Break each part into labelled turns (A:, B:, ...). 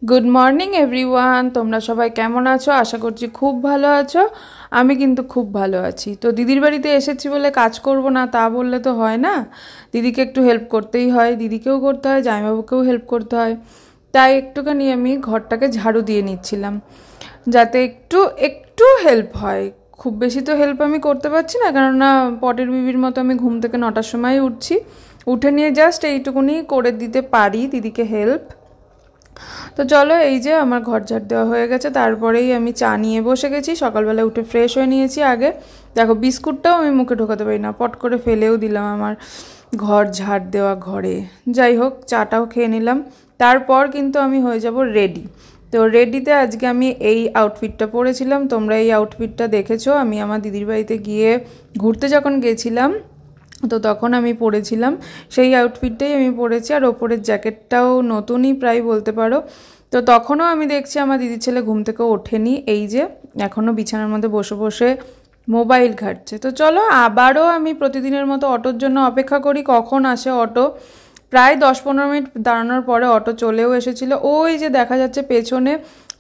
A: Good morning everyone, তোমরা সবাই কেমন আছো? আশা করছি খুব ভালো আছো। আমি কিন্তু খুব ভালো আছি। তো দিদির বাড়িতে এসেছি বলে কাজ করব না তা বললে তো হয় না, দিদিকে একটু হেল্প করতেই হয়, দিদিকেও করতে হয়, জামাইবাবুকেও হেল্প করতে হয়। তাই একটুখানি আমি ঘরটাকে ঝাড়ু দিয়ে নিচ্ছিলাম, যাতে একটু একটু হেল্প হয়। খুব বেশি তো হেল্প আমি করতে পারছি না, কেননা পটের বিবির মতো আমি ঘুম থেকে 9টার সময় উঠছি, উঠে নিয়ে জাস্ট এইটুকুনি করে দিতে পারি দিদিকে হেল্প। তো চলো, এই যে আমার ঘর ঝাড় দেওয়া হয়ে গেছে, তারপরেই আমি চা নিয়ে বসে গেছি। সকালবেলা উঠে ফ্রেশ হয়ে নিয়েছি আগে। দেখো, বিস্কুটটাও আমি মুখে ঢোকাতে পারি না, পট করে ফেলেও দিলাম আমার ঘর ঝাড় দেওয়া ঘরে। যাই হোক, চাটাও খেয়ে নিলাম। তারপর কিন্তু আমি হয়ে যাব রেডি। তো রেডিতে আজকে আমি এই আউটফিটটা পরেছিলাম, তোমরা এই আউটফিটটা দেখেছো আমি আমার দিদির বাড়িতে গিয়ে ঘুরতে যখন গেছিলাম, তো তখন আমি পরেছিলাম সেই আউটফিটটাই আমি পরেছি। আর ওপরের জ্যাকেটটাও নতুনই প্রায় বলতে পারো। তো তখনও আমি দেখছি আমার দিদির ছেলে ঘুম থেকে ওঠেনি, এই যে এখনও বিছানার মধ্যে বসে বসে মোবাইল ঘাঁটছে। তো চলো, আবারও আমি প্রতিদিনের মতো অটোর জন্য অপেক্ষা করি, কখন আসে অটো। প্রায় 10-15 মিনিট দাঁড়ানোর পরে অটো চলেও এসেছিলো। ওই যে দেখা যাচ্ছে পেছনে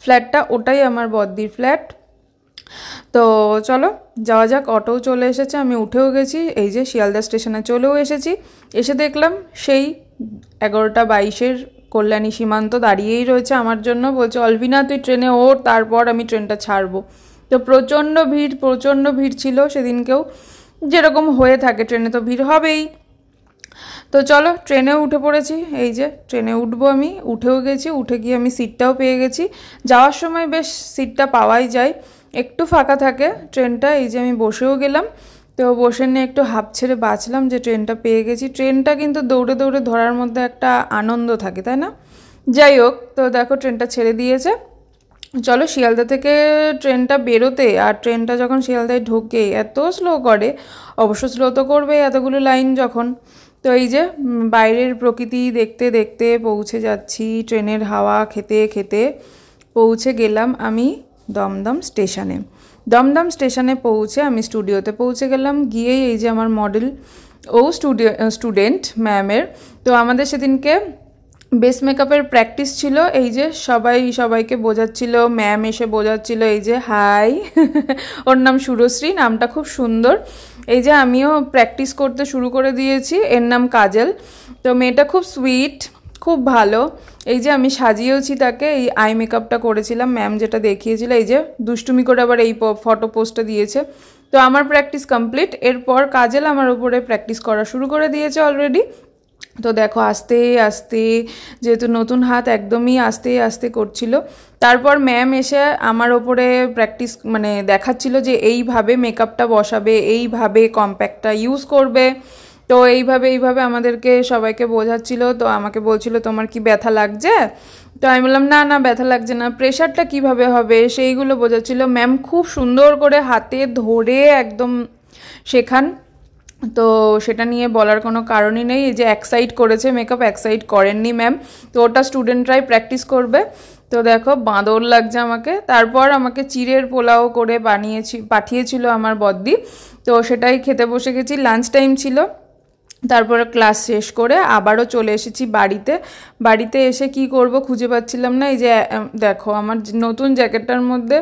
A: ফ্ল্যাটটা, ওটাই আমার বদ্দির ফ্ল্যাট। তো চলো যাওয়া যাক, অটোও চলে এসেছে, আমি উঠেও গেছি। এই যে শিয়ালদা স্টেশনে চলেও এসেছি। এসে দেখলাম সেই 11:22 কল্যাণী সীমান্ত দাঁড়িয়েই রয়েছে আমার জন্য, বলছে অলভিনা তুই ট্রেনে ওঠ, তারপর আমি ট্রেনটা ছাড়বো। তো প্রচণ্ড ভিড় ছিল সেদিনকেও, যেরকম হয়ে থাকে ট্রেনে তো ভিড় হবেই। তো চলো, ট্রেনেও উঠে পড়েছি। এই যে ট্রেনে উঠবো, আমি উঠেও গেছি। উঠে গিয়ে আমি সিটটাও পেয়ে গেছি। যাওয়ার সময় বেশ সিটটা পাওয়াই যায়, একটু ফাঁকা থাকে ট্রেনটা। এই যে আমি বসেও গেলাম। তো বসে নিয়ে একটু হাঁপ ছেড়ে বাঁচলাম যে ট্রেনটা পেয়ে গেছি। ট্রেনটা কিন্তু দৌড়ে দৌড়ে ধরার মধ্যে একটা আনন্দ থাকে, তাই না? যাই হোক, তো দেখো ট্রেনটা ছেড়ে দিয়েছে। চলো, শিয়ালদা থেকে ট্রেনটা বেরোতে আর ট্রেনটা যখন শিয়ালদায় ঢোকে এত স্লো করে, অবশ্য স্লো তো করবে এতগুলো লাইন যখন। তো এই যে বাইরের প্রকৃতি দেখতে দেখতে পৌঁছে যাচ্ছি, ট্রেনের হাওয়া খেতে খেতে পৌঁছে গেলাম আমি দমদম স্টেশনে। দমদম স্টেশনে পৌঁছে আমি স্টুডিওতে পৌঁছে গেলাম। গিয়েই এই যে আমার মডেল ও স্টুডেন্ট ম্যামের, তো আমাদের সেদিনকে বেস মেকআপের প্র্যাকটিস ছিল। এই যে সবাইকে বোঝাচ্ছিল, ম্যাম এসে বোঝাচ্ছিল, এই যে হাই ওর নাম সুরশ্রী, নামটা খুব সুন্দর। এই যে আমিও প্র্যাকটিস করতে শুরু করে দিয়েছি। এর নাম কাজল। তো মেয়েটা খুব সুইট, খুব ভালো। এই যে আমি সাজিয়েওছি তাকে, এই আই মেকআপটা করেছিলাম ম্যাম যেটা দেখিয়েছিল। এই যে দুষ্টুমি করে আবার এই ফটো পোস্টটা দিয়েছে। তো আমার প্র্যাকটিস কমপ্লিট। এরপর কাজল আমার উপরে প্র্যাকটিস করা শুরু করে দিয়েছে অলরেডি। তো দেখো, আস্তে আস্তে, যেহেতু নতুন হাত, একদমই আস্তে আস্তে করছিল। তারপর ম্যাম এসে আমার ওপরে প্র্যাকটিস মানে দেখাচ্ছিল যে এইভাবে মেকআপটা বসাবে, এইভাবে কম্প্যাক্টটা ইউজ করবে। তো এইভাবে আমাদেরকে সবাইকে বোঝাচ্ছিল। তো আমাকে বলছিল তোমার কি ব্যথা লাগছে? তো আমি বললাম না না, ব্যথা লাগছে না। প্রেশারটা কিভাবে হবে সেইগুলো বোঝাচ্ছিল। ম্যাম খুব সুন্দর করে হাতে ধরে একদম শেখান। তো সেটা নিয়ে বলার কোনো কারণই নেই। এই যে এক সাইড করেছে মেকআপ, এক সাইড করেননি ম্যাম। তো ওটা স্টুডেন্টরাই প্র্যাকটিস করবে। তো দেখো, বাঁদর লাগছে আমাকে। তারপর আমাকে চিড়ের পোলাও করে পাঠিয়েছিল আমার বদ্দি। তো সেটাই খেতে বসে গেছি, লাঞ্চ টাইম ছিল। তারপরে ক্লাস শেষ করে আবারও চলে এসেছি বাড়িতে এসে কি করব খুঁজে পাচ্ছিলাম না। এই যে দেখো, আমার নতুন জ্যাকেটটার মধ্যে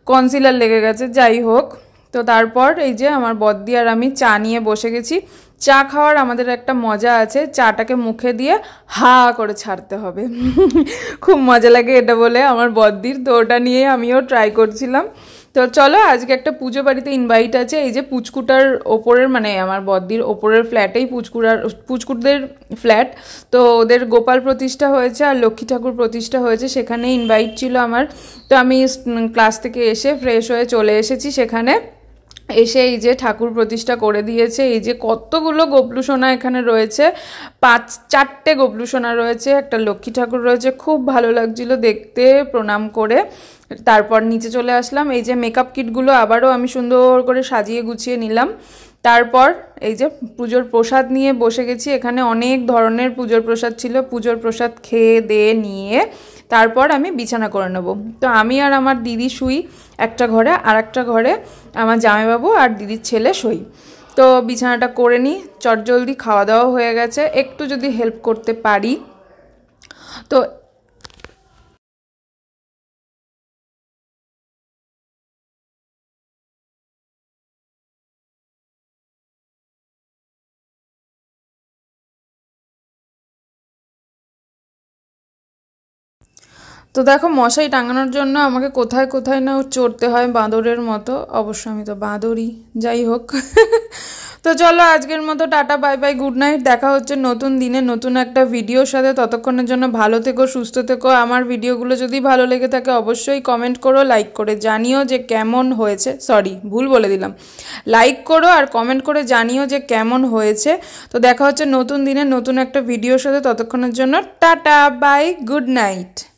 A: কনসিলার লেগে গেছে। যাই হোক, তো তারপর এই যে আমার বদ্দি আর আমি চা নিয়ে বসে গেছি। চা খাওয়ার আমাদের একটা মজা আছে, চাটাকে মুখে দিয়ে হা করে ছাড়তে হবে খুব মজা লাগে এটা বলে আমার বদ্দির। তো ওটা নিয়ে আমিও ট্রাই করছিলাম। তো চলো, আজকে একটা পুজো বাড়িতে ইনভাইট আছে। এই যে পুচকুটার ওপরের, মানে আমার বদ্দির ওপরের ফ্ল্যাটেই পুচকুটদের ফ্ল্যাট। তো ওদের গোপাল প্রতিষ্ঠা হয়েছে আর লক্ষ্মী ঠাকুর প্রতিষ্ঠা হয়েছে, সেখানে ইনভাইট ছিল আমার। তো আমি ক্লাস থেকে এসে ফ্রেশ হয়ে চলে এসেছি সেখানে। এসে এই যে ঠাকুর প্রতিষ্ঠা করে দিয়েছে। এই যে কতগুলো গবলু সোনা এখানে রয়েছে, 4টে গবলু সোনা রয়েছে, একটা লক্ষ্মী ঠাকুর রয়েছে। খুব ভালো লাগছিল দেখতে, প্রণাম করে তারপর নিচে চলে আসলাম। এই যে মেকআপ কিটগুলো আবারও আমি সুন্দর করে সাজিয়ে গুছিয়ে নিলাম। তারপর এই যে পুজোর প্রসাদ নিয়ে বসে গেছি। এখানে অনেক ধরনের পুজোর প্রসাদ ছিল। পুজোর প্রসাদ খেয়ে দিয়ে নিয়ে তারপর আমি বিছানা করে নেব। তো আমি আর আমার দিদি শুই একটা ঘরে, আর একটা ঘরে আমার জামাইবাবু আর দিদির ছেলে শুই। তো বিছানাটা করে নিই, চটজলদি খাওয়া দাওয়া হয়ে গেছে, একটু যদি হেল্প করতে পারি। তো তো দেখো মশাই টাঙানোর জন্য আমাকে কোথায় কোথায় না চড়তে হয় বাঁদরের মতো। অবশ্য আমি তো বাঁদরই, যাই হোক। তো চলো আজকের মতো tata, bye bye, good night. দেখা হচ্ছে নতুন দিনে নতুন একটা ভিডিওর সাথে। ততক্ষণের জন্য ভালো থেকো, সুস্থ থেকো। আমার ভিডিওগুলো যদি ভালো লেগে থাকে অবশ্যই কমেন্ট করো, লাইক করে জানিও যে কেমন হয়েছে। সরি, ভুল বলে দিলাম। লাইক করো আর কমেন্ট করে জানিও যে কেমন হয়েছে। তো দেখা হচ্ছে নতুন দিনে নতুন একটা ভিডিওর সাথে। ততক্ষণের জন্য টাটা, বাই, গুড নাইট।